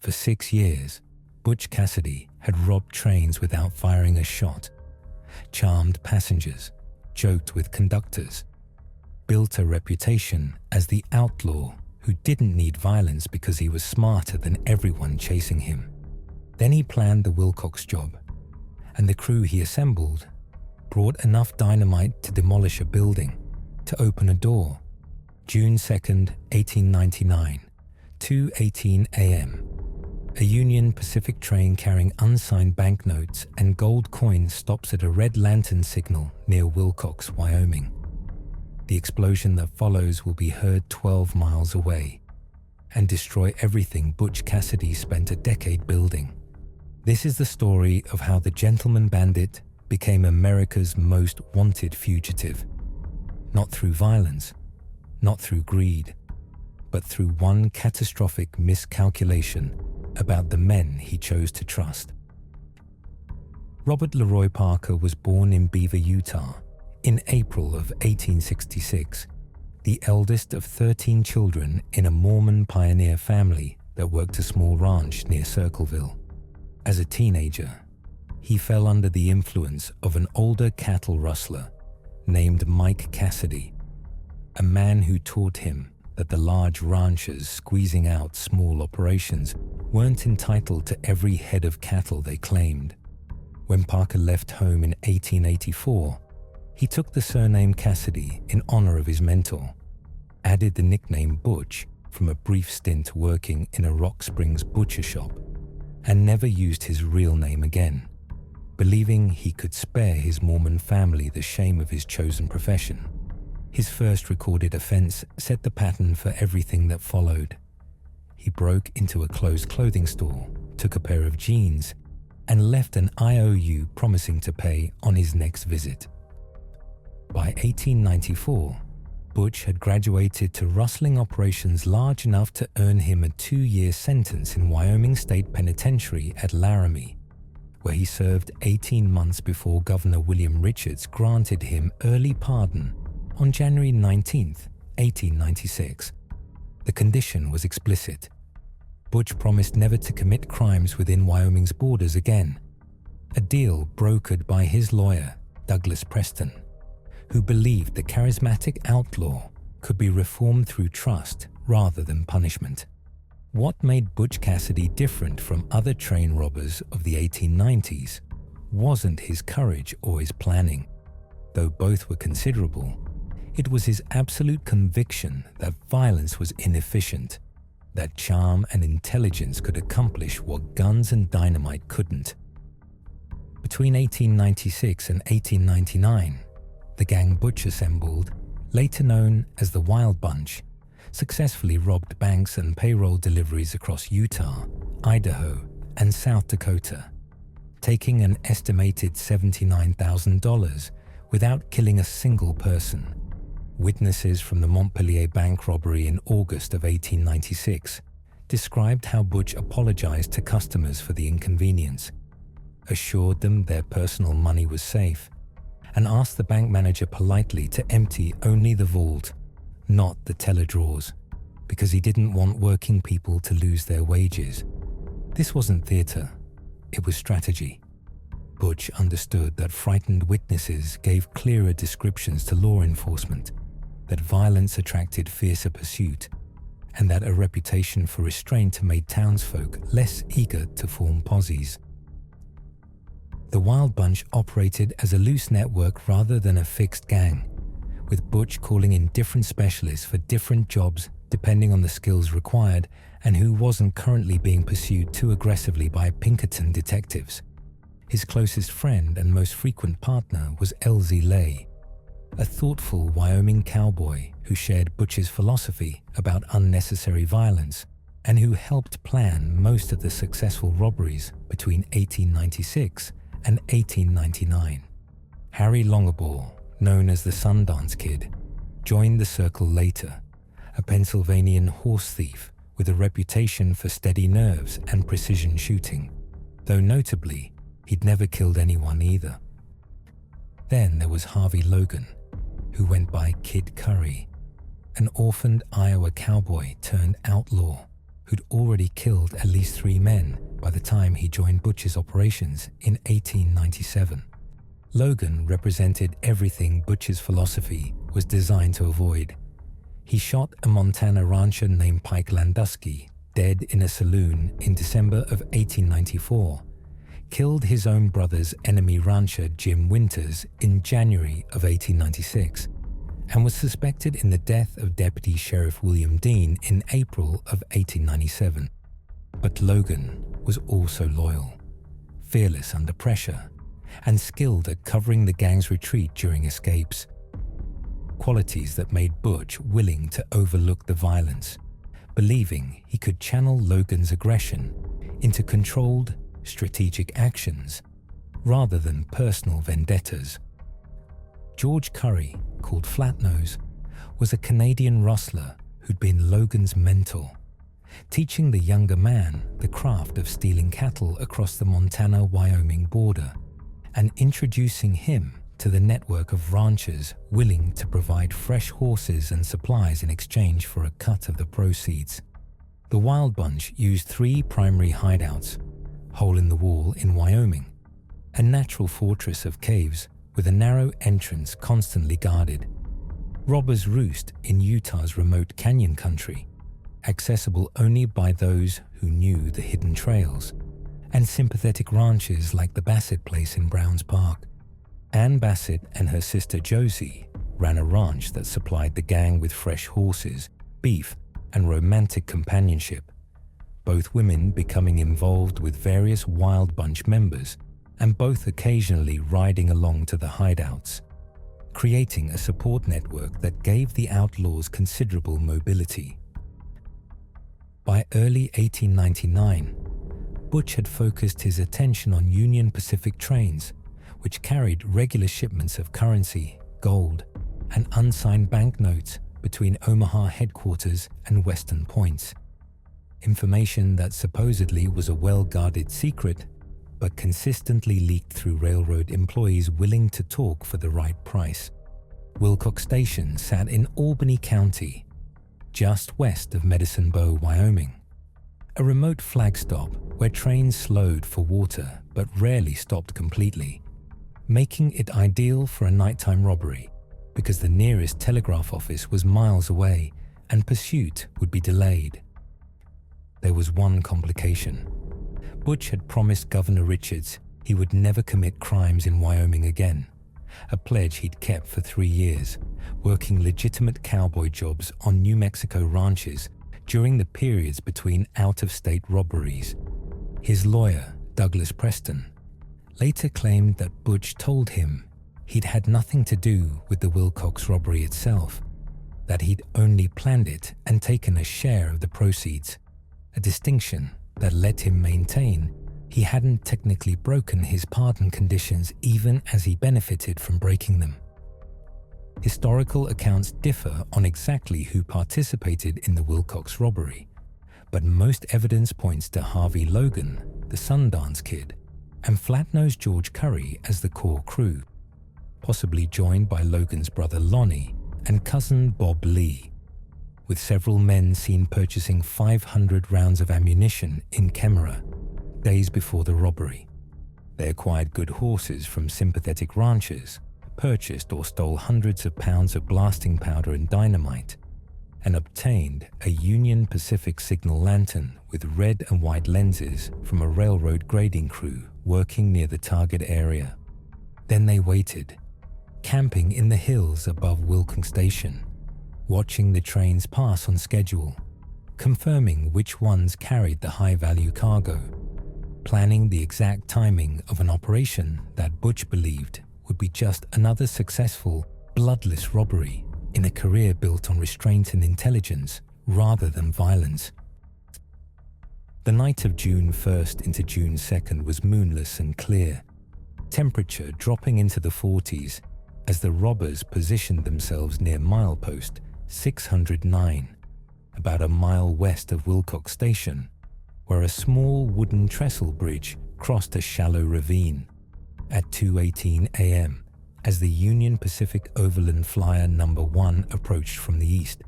For 6 years, Butch Cassidy had robbed trains without firing a shot, charmed passengers, joked with conductors, built a reputation as the outlaw who didn't need violence because he was smarter than everyone chasing him. Then he planned the Wilcox job, and the crew he assembled brought enough dynamite to demolish a building, to open a door. June 2nd, 1899, 2:18 a.m. A Union Pacific train carrying unsigned banknotes and gold coins stops at a red lantern signal near Wilcox, Wyoming. The explosion that follows will be heard 12 miles away and destroy everything Butch Cassidy spent a decade building. This is the story of how the gentleman bandit became America's most wanted fugitive. Not through violence, not through greed, but through one catastrophic miscalculation about the men he chose to trust. Robert Leroy Parker was born in Beaver, Utah, in April of 1866, the eldest of 13 children in a Mormon pioneer family that worked a small ranch near Circleville. As a teenager, he fell under the influence of an older cattle rustler named Mike Cassidy, a man who taught him that the large ranchers squeezing out small operations weren't entitled to every head of cattle they claimed. When Parker left home in 1884, he took the surname Cassidy in honor of his mentor, added the nickname Butch from a brief stint working in a Rock Springs butcher shop, and never used his real name again, believing he could spare his Mormon family the shame of his chosen profession. His first recorded offense set the pattern for everything that followed. He broke into a closed clothing store, took a pair of jeans, and left an IOU promising to pay on his next visit. By 1894, Butch had graduated to rustling operations large enough to earn him a 2-year sentence in Wyoming State Penitentiary at Laramie, where he served 18 months before Governor William Richards granted him early pardon on January 19, 1896. The condition was explicit. Butch promised never to commit crimes within Wyoming's borders again, a deal brokered by his lawyer, Douglas Preston, who believed the charismatic outlaw could be reformed through trust rather than punishment. What made Butch Cassidy different from other train robbers of the 1890s wasn't his courage or his planning. Though both were considerable, it was his absolute conviction that violence was inefficient, that charm and intelligence could accomplish what guns and dynamite couldn't. Between 1896 and 1899, the gang Butch assembled, later known as the Wild Bunch, successfully robbed banks and payroll deliveries across Utah, Idaho, and South Dakota, taking an estimated $79,000 without killing a single person. Witnesses from the Montpelier bank robbery in August of 1896 described how Butch apologized to customers for the inconvenience, assured them their personal money was safe, and asked the bank manager politely to empty only the vault, not the teller drawers, because he didn't want working people to lose their wages. This wasn't theater, it was strategy. Butch understood that frightened witnesses gave clearer descriptions to law enforcement, that violence attracted fiercer pursuit, and that a reputation for restraint made townsfolk less eager to form posses. The Wild Bunch operated as a loose network rather than a fixed gang, with Butch calling in different specialists for different jobs depending on the skills required and who wasn't currently being pursued too aggressively by Pinkerton detectives. His closest friend and most frequent partner was Elsie Lay, a thoughtful Wyoming cowboy who shared Butch's philosophy about unnecessary violence and who helped plan most of the successful robberies between 1896 and 1899. Harry Longabaugh, known as the Sundance Kid, joined the circle later, a Pennsylvanian horse thief with a reputation for steady nerves and precision shooting, though notably, he'd never killed anyone either. Then there was Harvey Logan, who went by Kid Curry, an orphaned Iowa cowboy turned outlaw who'd already killed at least 3 men by the time he joined Butch's operations in 1897. Logan represented everything Butch's philosophy was designed to avoid. He shot a Montana rancher named Pike Landusky dead in a saloon in December of 1894, killed his own brother's enemy rancher Jim Winters in January of 1896, and was suspected in the death of Deputy Sheriff William Dean in April of 1897. But Logan was also loyal, fearless under pressure, and skilled at covering the gang's retreat during escapes. Qualities that made Butch willing to overlook the violence, believing he could channel Logan's aggression into controlled, strategic actions rather than personal vendettas. George Curry, called Flatnose, was a Canadian rustler who'd been Logan's mentor, teaching the younger man the craft of stealing cattle across the Montana-Wyoming border and introducing him to the network of ranchers willing to provide fresh horses and supplies in exchange for a cut of the proceeds. The Wild Bunch used 3 primary hideouts: Hole in the Wall in Wyoming, a natural fortress of caves with a narrow entrance constantly guarded; Robber's Roost in Utah's remote canyon country, accessible only by those who knew the hidden trails; and sympathetic ranches like the Bassett Place in Browns Park. Ann Bassett and her sister Josie ran a ranch that supplied the gang with fresh horses, beef, and romantic companionship, both women becoming involved with various Wild Bunch members and both occasionally riding along to the hideouts, creating a support network that gave the outlaws considerable mobility. By early 1899, Butch had focused his attention on Union Pacific trains, which carried regular shipments of currency, gold, and unsigned banknotes between Omaha headquarters and Western Points. Information that supposedly was a well-guarded secret, but consistently leaked through railroad employees willing to talk for the right price. Wilcox Station sat in Albany County, just west of Medicine Bow, Wyoming, a remote flag stop where trains slowed for water but rarely stopped completely, making it ideal for a nighttime robbery because the nearest telegraph office was miles away and pursuit would be delayed. There was one complication. Butch had promised Governor Richards he would never commit crimes in Wyoming again, a pledge he'd kept for 3 years, working legitimate cowboy jobs on New Mexico ranches during the periods between out-of-state robberies. His lawyer, Douglas Preston, later claimed that Butch told him he'd had nothing to do with the Wilcox robbery itself, that he'd only planned it and taken a share of the proceeds, a distinction that let him maintain he hadn't technically broken his pardon conditions even as he benefited from breaking them. Historical accounts differ on exactly who participated in the Wilcox robbery, but most evidence points to Harvey Logan, the Sundance Kid, and Flatnose George Curry as the core crew, possibly joined by Logan's brother Lonnie and cousin Bob Lee, with several men seen purchasing 500 rounds of ammunition in Kemmerer days before the robbery. They acquired good horses from sympathetic ranchers, purchased or stole hundreds of pounds of blasting powder and dynamite, and obtained a Union Pacific signal lantern with red and white lenses from a railroad grading crew working near the target area. Then they waited, camping in the hills above Wilcox Station, watching the trains pass on schedule, confirming which ones carried the high-value cargo, planning the exact timing of an operation that Butch believed would be just another successful, bloodless robbery in a career built on restraint and intelligence rather than violence. The night of June 1st into June 2nd was moonless and clear, temperature dropping into the 40s as the robbers positioned themselves near milepost 609, about a mile west of Wilcox Station, where a small wooden trestle bridge crossed a shallow ravine. At 2:18 a.m., as the Union Pacific Overland Flyer No. 1 approached from the east,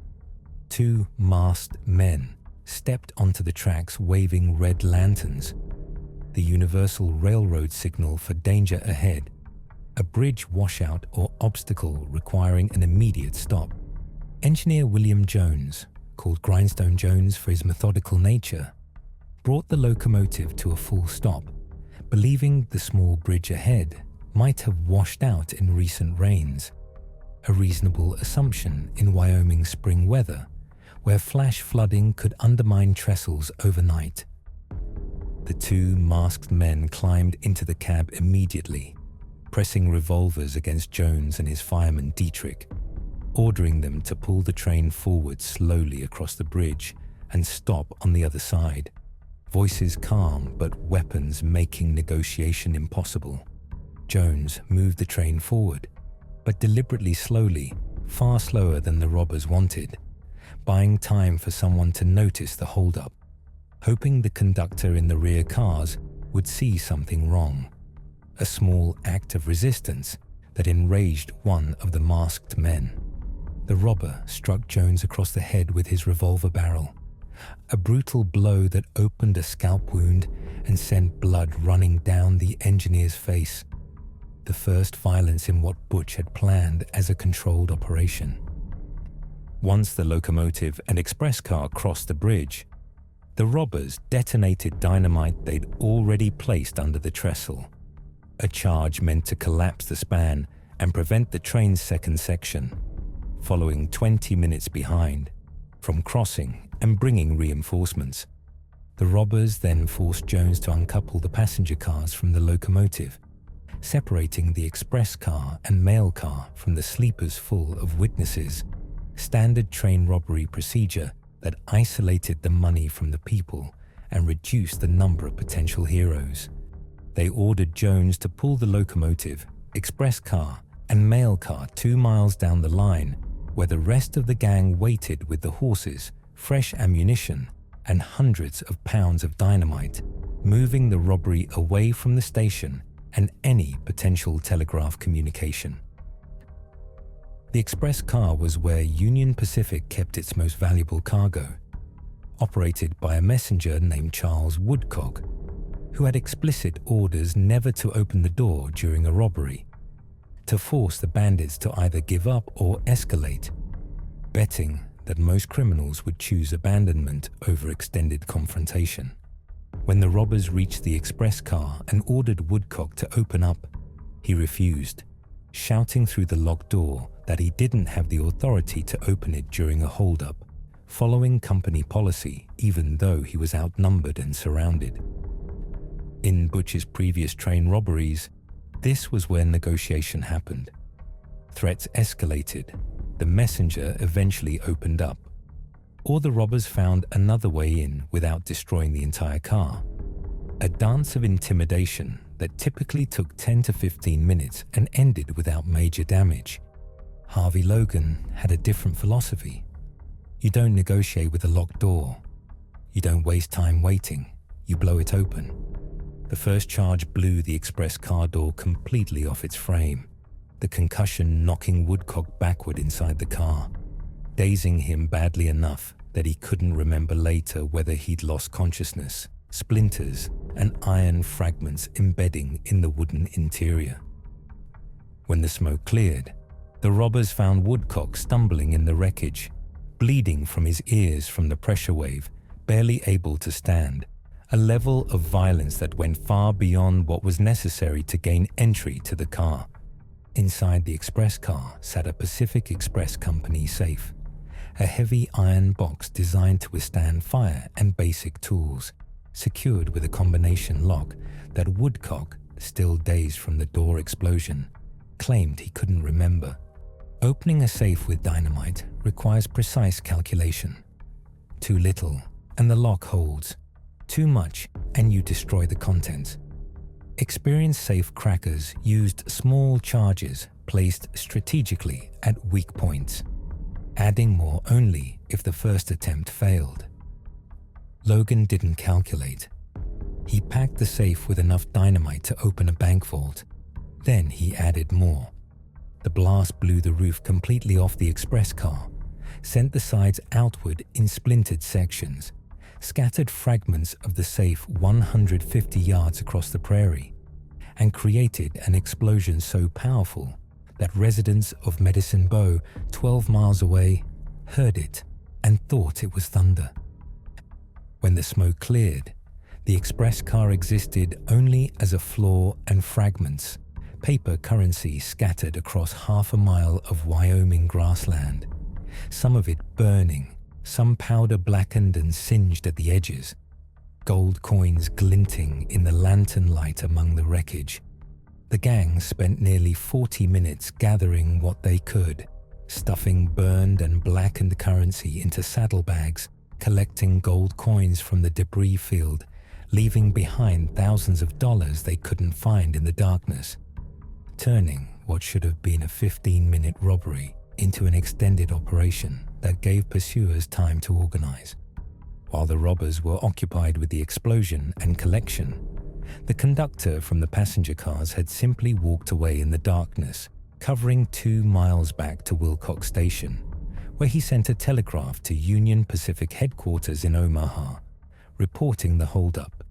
2 masked men stepped onto the tracks waving red lanterns, the universal railroad signal for danger ahead, a bridge washout or obstacle requiring an immediate stop. Engineer William Jones, called Grindstone Jones for his methodical nature, brought the locomotive to a full stop, believing the small bridge ahead might have washed out in recent rains, a reasonable assumption in Wyoming spring weather, where flash flooding could undermine trestles overnight. The two masked men climbed into the cab immediately, pressing revolvers against Jones and his fireman Dietrich, ordering them to pull the train forward slowly across the bridge and stop on the other side, voices calm but weapons making negotiation impossible. Jones moved the train forward, but deliberately slowly, far slower than the robbers wanted, buying time for someone to notice the holdup, hoping the conductor in the rear cars would see something wrong. A small act of resistance that enraged one of the masked men. The robber struck Jones across the head with his revolver barrel, a brutal blow that opened a scalp wound and sent blood running down the engineer's face. The first violence in what Butch had planned as a controlled operation. Once the locomotive and express car crossed the bridge, the robbers detonated dynamite they'd already placed under the trestle, a charge meant to collapse the span and prevent the train's second section, following 20 minutes behind, from crossing and bringing reinforcements. The robbers then forced Jones to uncouple the passenger cars from the locomotive, separating the express car and mail car from the sleepers full of witnesses, standard train robbery procedure that isolated the money from the people and reduced the number of potential heroes. They ordered Jones to pull the locomotive, express car, and mail car 2 miles down the line, where the rest of the gang waited with the horses, fresh ammunition, and hundreds of pounds of dynamite, moving the robbery away from the station and any potential telegraph communication. The express car was where Union Pacific kept its most valuable cargo, operated by a messenger named Charles Woodcock, who had explicit orders never to open the door during a robbery, to force the bandits to either give up or escalate, betting that most criminals would choose abandonment over extended confrontation. When the robbers reached the express car and ordered Woodcock to open up, he refused, shouting through the locked door that he didn't have the authority to open it during a holdup, following company policy even though he was outnumbered and surrounded. In Butch's previous train robberies, this was where negotiation happened. Threats escalated, the messenger eventually opened up, or the robbers found another way in without destroying the entire car. A dance of intimidation that typically took 10 to 15 minutes and ended without major damage. Harvey Logan had a different philosophy. You don't negotiate with a locked door. You don't waste time waiting. You blow it open. The first charge blew the express car door completely off its frame, the concussion knocking Woodcock backward inside the car, dazing him badly enough that he couldn't remember later whether he'd lost consciousness, splinters, and iron fragments embedding in the wooden interior. When the smoke cleared, the robbers found Woodcock stumbling in the wreckage, bleeding from his ears from the pressure wave, barely able to stand, a level of violence that went far beyond what was necessary to gain entry to the car. Inside the express car sat a Pacific Express Company safe, a heavy iron box designed to withstand fire and basic tools, secured with a combination lock that Woodcock, still dazed from the door explosion, claimed he couldn't remember. Opening a safe with dynamite requires precise calculation. Too little, and the lock holds. Too much, and you destroy the contents. Experienced safe crackers used small charges placed strategically at weak points, adding more only if the first attempt failed. Logan didn't calculate. He packed the safe with enough dynamite to open a bank vault. Then he added more. The blast blew the roof completely off the express car, sent the sides outward in splintered sections, scattered fragments of the safe 150 yards across the prairie and created an explosion so powerful that residents of Medicine Bow, 12 miles away, heard it and thought it was thunder. When the smoke cleared, the express car existed only as a flaw and fragments, paper currency scattered across half a mile of Wyoming grassland, some of it burning, some powder blackened and singed at the edges, gold coins glinting in the lantern light among the wreckage. The gang spent nearly 40 minutes gathering what they could, stuffing burned and blackened currency into saddlebags, collecting gold coins from the debris field, leaving behind thousands of dollars they couldn't find in the darkness, turning what should have been a 15-minute robbery into an extended operation that gave pursuers time to organize. While the robbers were occupied with the explosion and collection, the conductor from the passenger cars had simply walked away in the darkness, covering 2 miles back to Wilcox Station, where he sent a telegraph to Union Pacific headquarters in Omaha, reporting the holdup.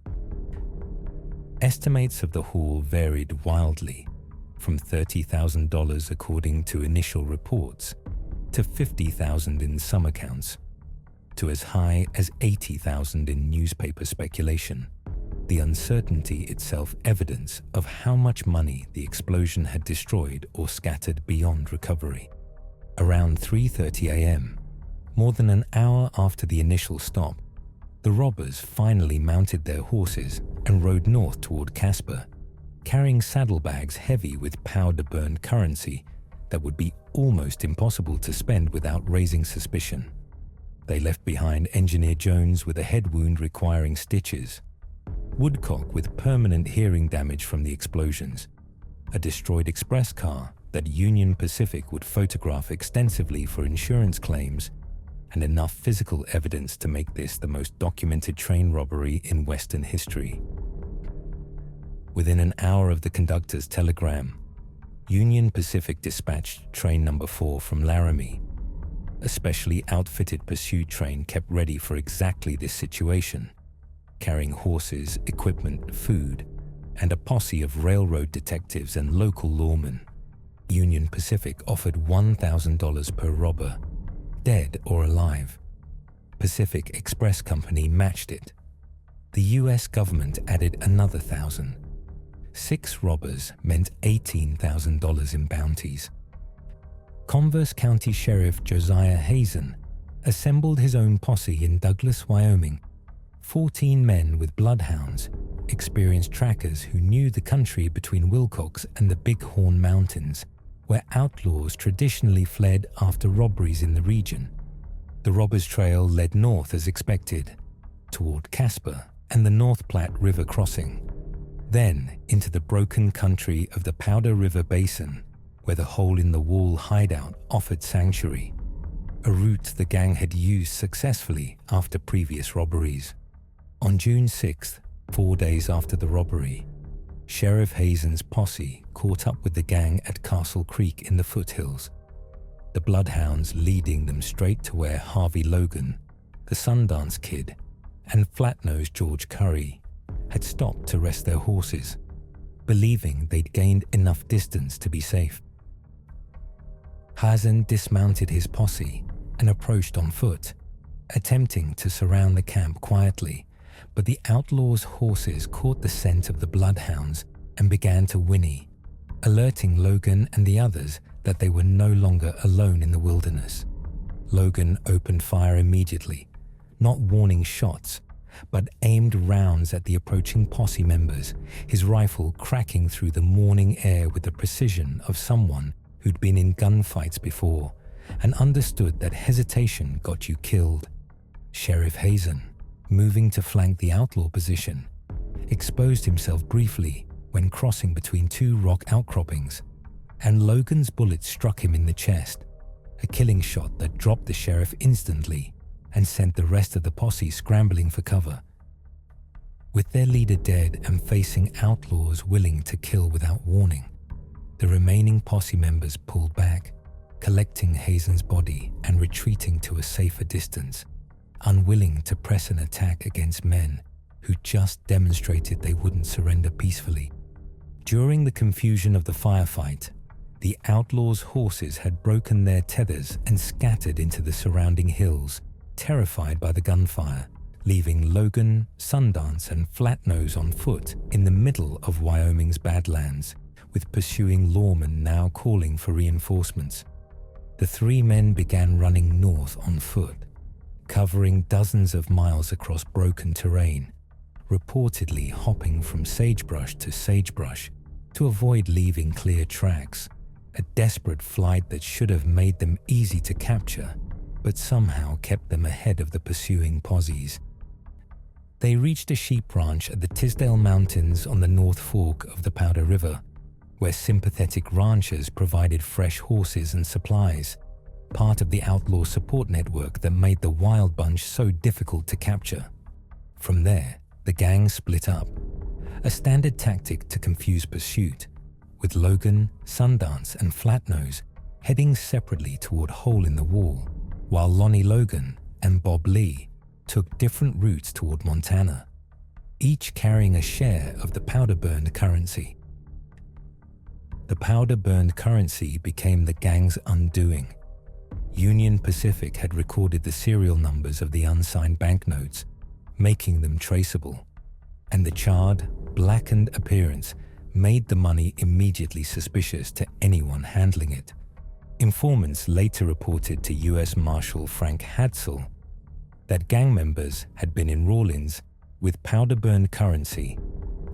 Estimates of the haul varied wildly, from $30,000 according to initial reports, to $50,000 in some accounts, to as high as $80,000 in newspaper speculation, the uncertainty itself evidence of how much money the explosion had destroyed or scattered beyond recovery. Around 3:30 a.m., more than an hour after the initial stop, the robbers finally mounted their horses and rode north toward Casper, carrying saddlebags heavy with powder-burned currency that would be almost impossible to spend without raising suspicion. They left behind Engineer Jones with a head wound requiring stitches, Woodcock with permanent hearing damage from the explosions, a destroyed express car that Union Pacific would photograph extensively for insurance claims, and enough physical evidence to make this the most documented train robbery in Western history. Within an hour of the conductor's telegram, Union Pacific dispatched train number 4 from Laramie. A specially outfitted pursuit train kept ready for exactly this situation, carrying horses, equipment, food, and a posse of railroad detectives and local lawmen. Union Pacific offered $1,000 per robber, dead or alive. Pacific Express Company matched it. The U.S. government added another $1,000. 6 robbers meant $18,000 in bounties. Converse County Sheriff Josiah Hazen assembled his own posse in Douglas, Wyoming. 14 men with bloodhounds, experienced trackers who knew the country between Wilcox and the Bighorn Mountains, where outlaws traditionally fled after robberies in the region. The robbers' trail led north as expected, toward Casper and the North Platte River crossing, then into the broken country of the Powder River Basin, where the hole-in-the-wall hideout offered sanctuary, a route the gang had used successfully after previous robberies. On June 6th, 4 days after the robbery, Sheriff Hazen's posse caught up with the gang at Castle Creek in the foothills, the bloodhounds leading them straight to where Harvey Logan, the Sundance Kid, and flat-nosed George Curry had stopped to rest their horses, believing they'd gained enough distance to be safe. Hazen dismounted his posse and approached on foot, attempting to surround the camp quietly, but the outlaws' horses caught the scent of the bloodhounds and began to whinny, alerting Logan and the others that they were no longer alone in the wilderness. Logan opened fire immediately, not warning shots, but aimed rounds at the approaching posse members, his rifle cracking through the morning air with the precision of someone who'd been in gunfights before and understood that hesitation got you killed. Sheriff Hazen, moving to flank the outlaw position, exposed himself briefly when crossing between 2 rock outcroppings, and Logan's bullet struck him in the chest, a killing shot that dropped the sheriff instantly and sent the rest of the posse scrambling for cover. With their leader dead and facing outlaws willing to kill without warning, the remaining posse members pulled back, collecting Hazen's body and retreating to a safer distance, unwilling to press an attack against men who just demonstrated they wouldn't surrender peacefully. During the confusion of the firefight, the outlaws' horses had broken their tethers and scattered into the surrounding hills, terrified by the gunfire, leaving Logan, Sundance, and Flatnose on foot in the middle of Wyoming's Badlands, with pursuing lawmen now calling for reinforcements. The three men began running north on foot, covering dozens of miles across broken terrain, reportedly hopping from sagebrush to sagebrush to avoid leaving clear tracks, a desperate flight that should have made them easy to capture, but somehow kept them ahead of the pursuing posses. They reached a sheep ranch at the Tisdale Mountains on the North Fork of the Powder River, where sympathetic ranchers provided fresh horses and supplies, part of the outlaw support network that made the Wild Bunch so difficult to capture. From there, the gang split up, a standard tactic to confuse pursuit, with Logan, Sundance, and Flatnose heading separately toward Hole in the Wall, while Lonnie Logan and Bob Lee took different routes toward Montana, each carrying a share of the powder-burned currency. The powder-burned currency became the gang's undoing. Union Pacific had recorded the serial numbers of the unsigned banknotes, making them traceable, and the charred, blackened appearance made the money immediately suspicious to anyone handling it. Informants later reported to U.S. Marshal Frank Hadsell that gang members had been in Rawlins with powder-burned currency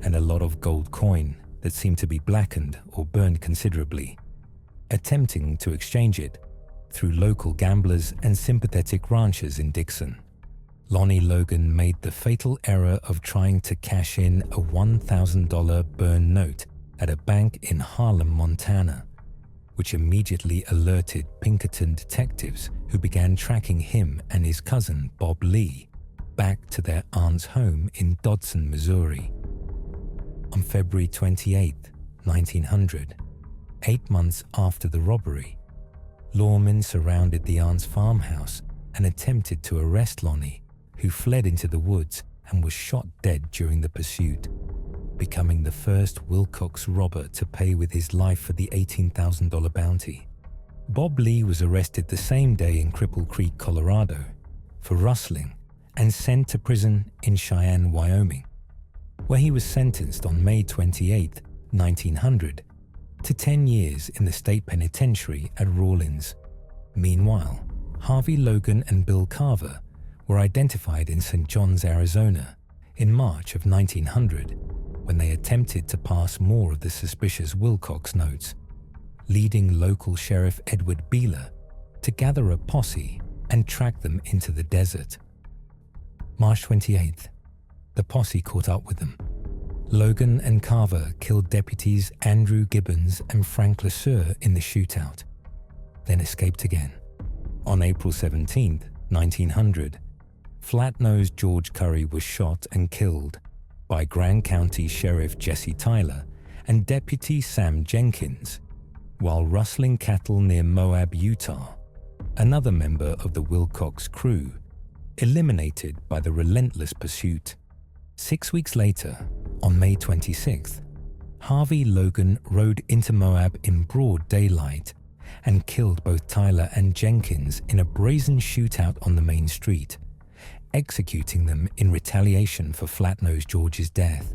and a lot of gold coin that seemed to be blackened or burned considerably, attempting to exchange it through local gamblers and sympathetic ranchers in Dixon. Lonnie Logan made the fatal error of trying to cash in a $1,000 burn note at a bank in Harlem, Montana, which immediately alerted Pinkerton detectives who began tracking him and his cousin Bob Lee back to their aunt's home in Dodson, Missouri. On February 28, 1900, 8 months after the robbery, lawmen surrounded the aunt's farmhouse and attempted to arrest Lonnie, who fled into the woods and was shot dead during the pursuit, becoming the first Wilcox robber to pay with his life for the $18,000 bounty. Bob Lee was arrested the same day in Cripple Creek, Colorado, for rustling and sent to prison in Cheyenne, Wyoming, where he was sentenced on May 28, 1900, to 10 years in the state penitentiary at Rawlins. Meanwhile, Harvey Logan and Bill Carver were identified in St. John's, Arizona, in March of 1900, when they attempted to pass more of the suspicious Wilcox notes, leading local Sheriff Edward Beeler to gather a posse and track them into the desert. March 28th, the posse caught up with them. Logan and Carver killed deputies Andrew Gibbons and Frank LeSueur in the shootout, then escaped again. On April 17th, 1900, flat-nosed George Curry was shot and killed by Grand County Sheriff Jesse Tyler and Deputy Sam Jenkins, while rustling cattle near Moab, Utah, another member of the Wilcox crew, eliminated by the relentless pursuit. 6 weeks later, on May 26th, Harvey Logan rode into Moab in broad daylight and killed both Tyler and Jenkins in a brazen shootout on the main street, executing them in retaliation for Flat-Nosed George's death,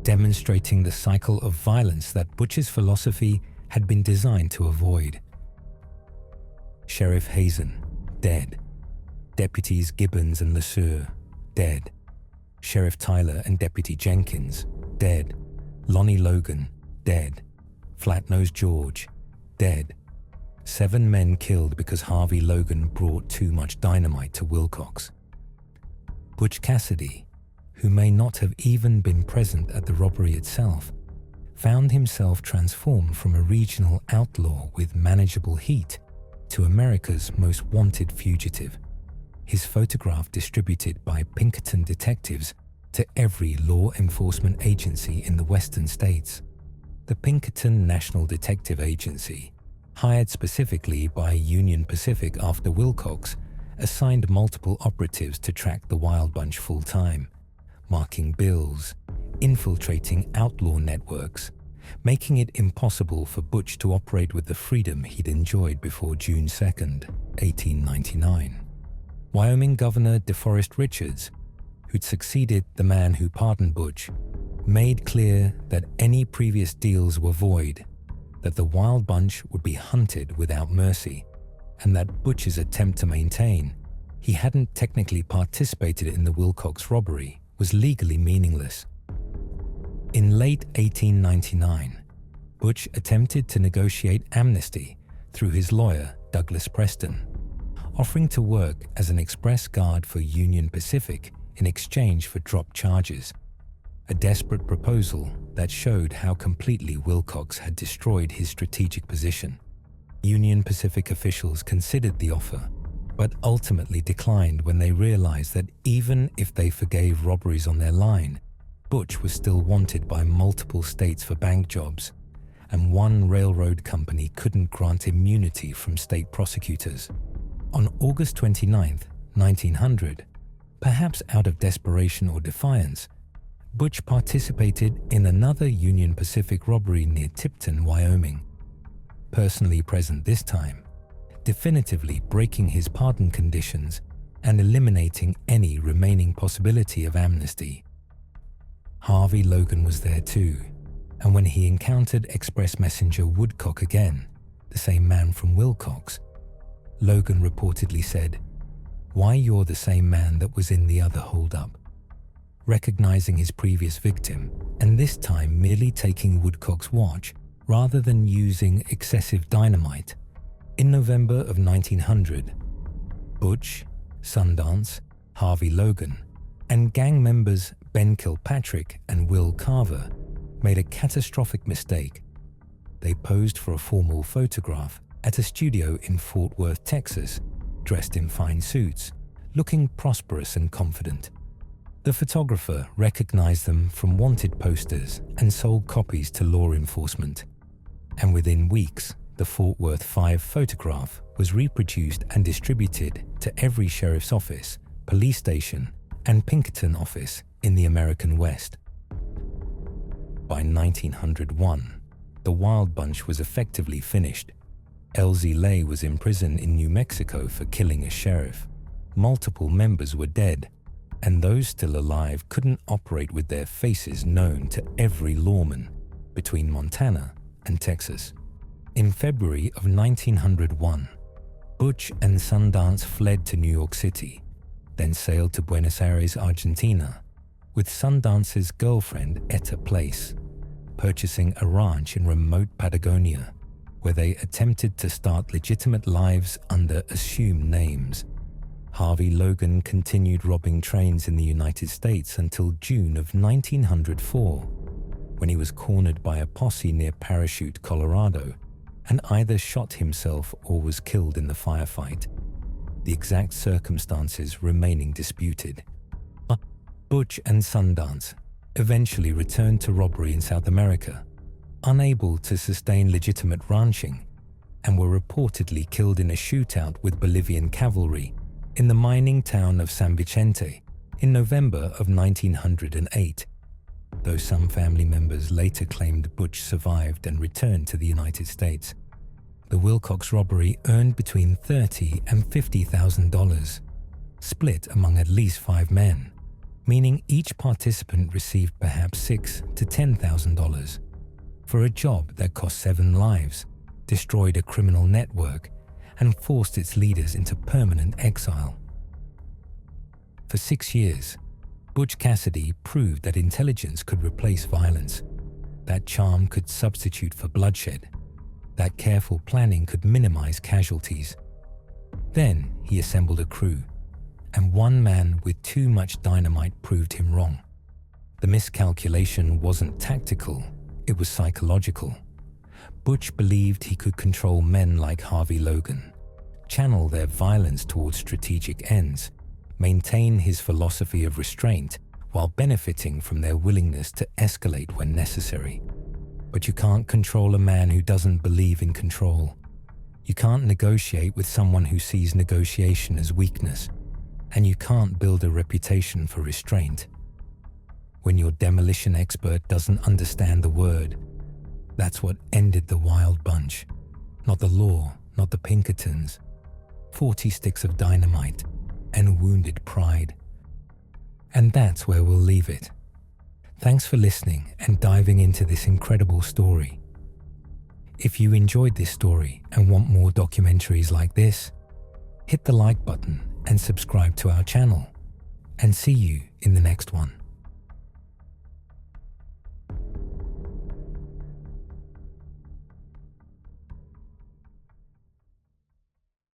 demonstrating the cycle of violence that Butch's philosophy had been designed to avoid. Sheriff Hazen, dead. Deputies Gibbons and LeSueur, dead. Sheriff Tyler and Deputy Jenkins, dead. Lonnie Logan, dead. Flat-Nosed George, dead. 7 men killed because Harvey Logan brought too much dynamite to Wilcox. Butch Cassidy, who may not have even been present at the robbery itself, found himself transformed from a regional outlaw with manageable heat to America's most wanted fugitive, his photograph distributed by Pinkerton detectives to every law enforcement agency in the western states. The Pinkerton National Detective Agency, hired specifically by Union Pacific after Wilcox, assigned multiple operatives to track the Wild Bunch full-time, marking bills, infiltrating outlaw networks, making it impossible for Butch to operate with the freedom he'd enjoyed before June 2nd, 1899. Wyoming Governor DeForest Richards, who'd succeeded the man who pardoned Butch, made clear that any previous deals were void, that the Wild Bunch would be hunted without mercy, and that Butch's attempt to maintain he hadn't technically participated in the Wilcox robbery was legally meaningless. In late 1899, Butch attempted to negotiate amnesty through his lawyer, Douglas Preston, offering to work as an express guard for Union Pacific in exchange for dropped charges, a desperate proposal that showed how completely Wilcox had destroyed his strategic position. Union Pacific officials considered the offer, but ultimately declined when they realized that even if they forgave robberies on their line, Butch was still wanted by multiple states for bank jobs, and one railroad company couldn't grant immunity from state prosecutors. On August 29, 1900, perhaps out of desperation or defiance, Butch participated in another Union Pacific robbery near Tipton, Wyoming. Personally present this time, definitively breaking his pardon conditions and eliminating any remaining possibility of amnesty. Harvey Logan was there too, and when he encountered Express Messenger Woodcock again, the same man from Wilcox, Logan reportedly said, "Why, you're the same man that was in the other holdup." Recognizing his previous victim, and this time merely taking Woodcock's watch rather than using excessive dynamite, in November of 1900, Butch, Sundance, Harvey Logan, and gang members Ben Kilpatrick and Will Carver made a catastrophic mistake. They posed for a formal photograph at a studio in Fort Worth, Texas, dressed in fine suits, looking prosperous and confident. The photographer recognized them from wanted posters and sold copies to law enforcement. And within weeks, the Fort Worth 5 photograph was reproduced and distributed to every sheriff's office, police station, and Pinkerton office in the American West. By 1901, the Wild Bunch was effectively finished. Elsie Lay was in prison in New Mexico for killing a sheriff. Multiple members were dead, and those still alive couldn't operate with their faces known to every lawman between Montana and Texas. In February of 1901, Butch and Sundance fled to New York City, then sailed to Buenos Aires, Argentina, with Sundance's girlfriend Etta Place, purchasing a ranch in remote Patagonia, where they attempted to start legitimate lives under assumed names. Harvey Logan continued robbing trains in the United States until June of 1904, when he was cornered by a posse near Parachute, Colorado, and either shot himself or was killed in the firefight, the exact circumstances remaining disputed. Butch and Sundance eventually returned to robbery in South America, unable to sustain legitimate ranching, and were reportedly killed in a shootout with Bolivian cavalry in the mining town of San Vicente in November of 1908, though some family members later claimed Butch survived and returned to the United States. The Wilcox robbery earned between $30,000 and $50,000, split among at least 5 men, meaning each participant received perhaps $6,000 to $10,000 for a job that cost 7 lives, destroyed a criminal network, and forced its leaders into permanent exile. For 6 years, Butch Cassidy proved that intelligence could replace violence, that charm could substitute for bloodshed, that careful planning could minimize casualties. Then he assembled a crew, and one man with too much dynamite proved him wrong. The miscalculation wasn't tactical, it was psychological. Butch believed he could control men like Harvey Logan, channel their violence towards strategic ends, maintain his philosophy of restraint while benefiting from their willingness to escalate when necessary. But you can't control a man who doesn't believe in control. You can't negotiate with someone who sees negotiation as weakness, and you can't build a reputation for restraint. When your demolition expert doesn't understand the word, that's what ended the Wild Bunch. Not the law, not the Pinkertons. 40 sticks of dynamite and wounded pride. And that's where we'll leave it. Thanks for listening and diving into this incredible story. If you enjoyed this story and want more documentaries like this, hit the like button and subscribe to our channel. And see you in the next one.